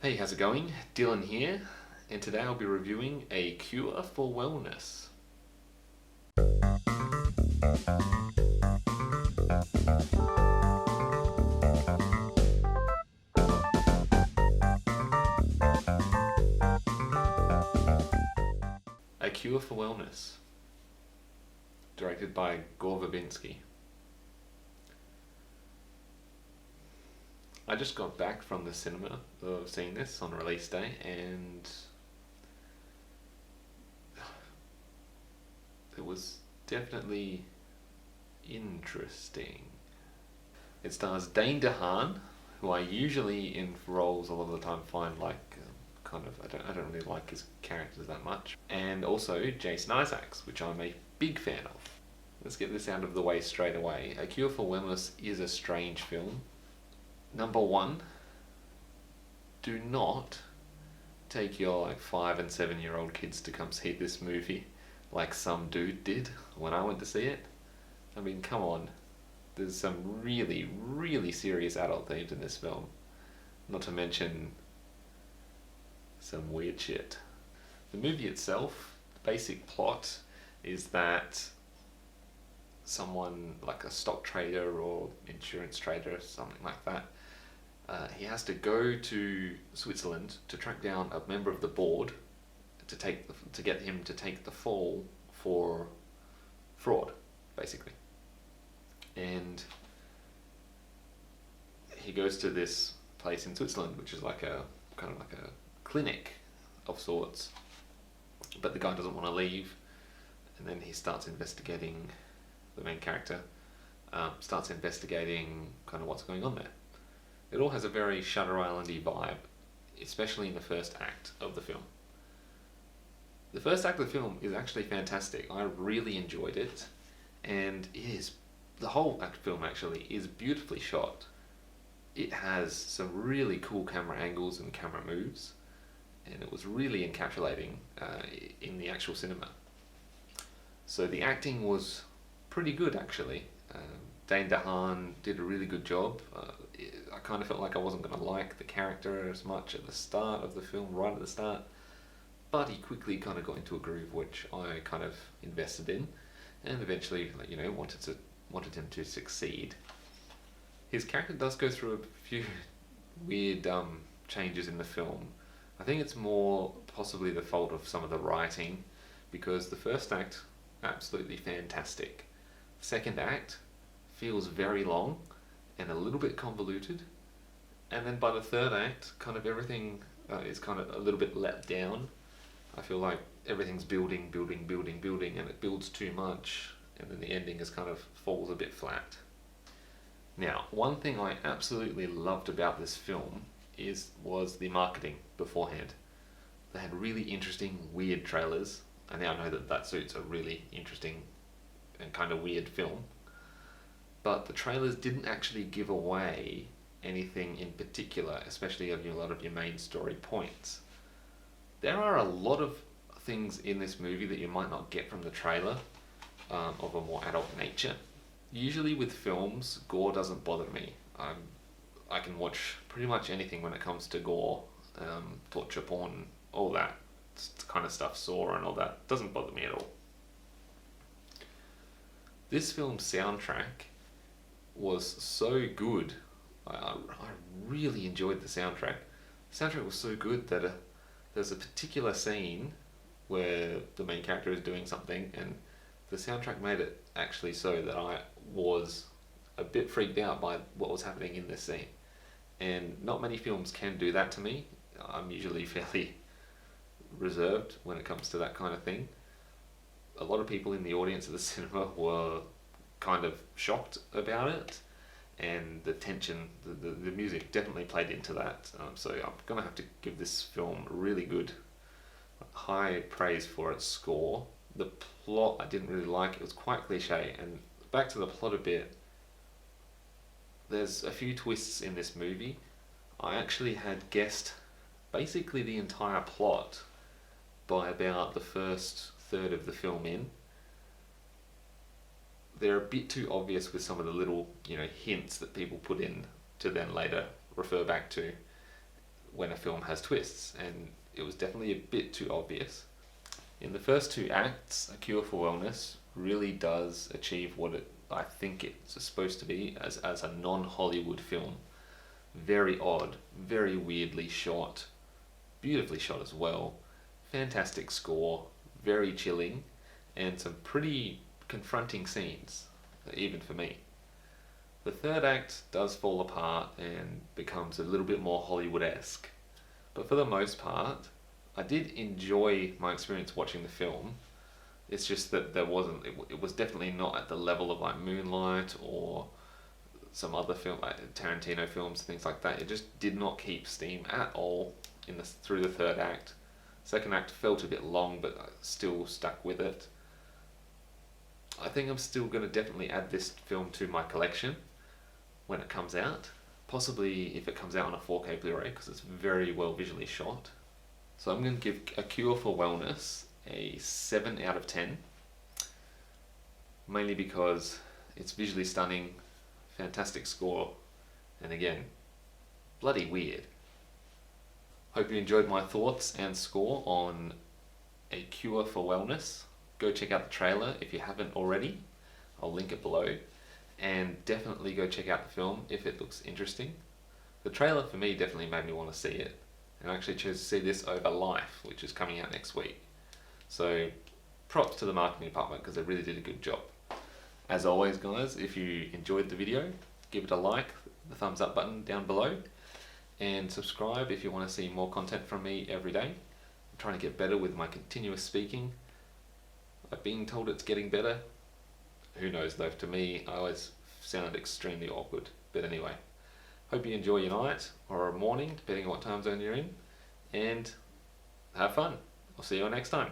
Hey, how's it going? Dylan here, and today I'll be reviewing A Cure for Wellness. A Cure for Wellness, directed by Gore Verbinski. I just got back from the cinema of seeing this on release day, and it was definitely interesting. It stars Dane DeHaan, who I usually in roles a lot of the time find I don't really like his characters that much, and also Jason Isaacs, which I'm a big fan of. Let's get this out of the way straight away. A Cure for Wellness is a strange film. Number one, do not take your 5 and 7-year-old kids to come see this movie like some dude did when I went to see it. I mean, come on. There's some really, really serious adult themes in this film. Not to mention some weird shit. The movie itself, the basic plot is that someone like a stock trader or insurance trader or something like that, he has to go to Switzerland to track down a member of the board to get him to take the fall for fraud, basically. And he goes to this place in Switzerland, which is like a clinic of sorts, but the guy doesn't want to leave, and then he starts investigating. The main character starts investigating kind of what's going on there. It all has a very Shutter Island-y vibe, especially in the first act of the film. The first act of the film is actually fantastic. I really enjoyed it, and the whole film actually is beautifully shot. It has some really cool camera angles and camera moves, and it was really encapsulating in the actual cinema. So the acting was pretty good, actually. Dane DeHaan did a really good job. I kind of felt like I wasn't going to like the character as much at the start of the film, right at the start, but he quickly kind of got into a groove which I kind of invested in, and eventually, wanted him to succeed. His character does go through a few weird changes in the film. I think it's more possibly the fault of some of the writing, because the first act, absolutely fantastic. The second act feels very long and a little bit convoluted, and then by the third act, kind of everything is kind of a little bit let down. I feel like everything's building, and it builds too much, and then the ending is kind of falls a bit flat. Now, one thing I absolutely loved about this film was the marketing beforehand. They had really interesting, weird trailers. I now know that suits a really interesting and kind of weird film. But the trailers didn't actually give away anything in particular, especially of a lot of your main story points. There are a lot of things in this movie that you might not get from the trailer, of a more adult nature. Usually with films, gore doesn't bother me. I can watch pretty much anything when it comes to gore, torture porn, all that kind of stuff, Saw and all that, doesn't bother me at all. This film's soundtrack was so good. I really enjoyed the soundtrack. The soundtrack was so good that there's a particular scene where the main character is doing something, and the soundtrack made it actually so that I was a bit freaked out by what was happening in this scene. And not many films can do that to me. I'm usually fairly reserved when it comes to that kind of thing. A lot of people in the audience at the cinema were kind of shocked about it, and the tension, the music definitely played into that. So I'm going to have to give this film really good, high praise for its score. The plot I didn't really like. It was quite cliche, and back to the plot a bit, there's a few twists in this movie. I actually had guessed basically the entire plot by about the first third of the film in. They're a bit too obvious with some of the little, hints that people put in to then later refer back to. when a film has twists, and it was definitely a bit too obvious. In the first two acts, A Cure for Wellness really does achieve what I think it's supposed to be as a non-Hollywood film. Very odd, very weirdly shot, beautifully shot as well, fantastic score, very chilling, and some pretty confronting scenes, even for me. The third act does fall apart and becomes a little bit more Hollywood-esque, but for the most part, I did enjoy my experience watching the film. It's just that it was definitely not at the level of like Moonlight or some other film, like Tarantino films, things like that. It just did not keep steam at all through the third act. Second act felt a bit long, but I still stuck with it. I think I'm still going to definitely add this film to my collection when it comes out. Possibly if it comes out on a 4K Blu-ray, because it's very well visually shot. So I'm going to give A Cure for Wellness a 7 out of 10. Mainly because it's visually stunning, fantastic score, and again, bloody weird. Hope you enjoyed my thoughts and score on A Cure for Wellness. Go check out the trailer if you haven't already. I'll link it below. And definitely go check out the film if it looks interesting. The trailer for me definitely made me want to see it. And I actually chose to see this over Life, which is coming out next week. So props to the marketing department because they really did a good job. As always guys, if you enjoyed the video, give it a like, the thumbs up button down below, and subscribe if you want to see more content from me every day. I'm trying to get better with my continuous speaking. I've been told it's getting better. Who knows though, to me I always sounded extremely awkward. But anyway, hope you enjoy your night or morning, depending on what time zone you're in, and have fun. I'll see you all next time.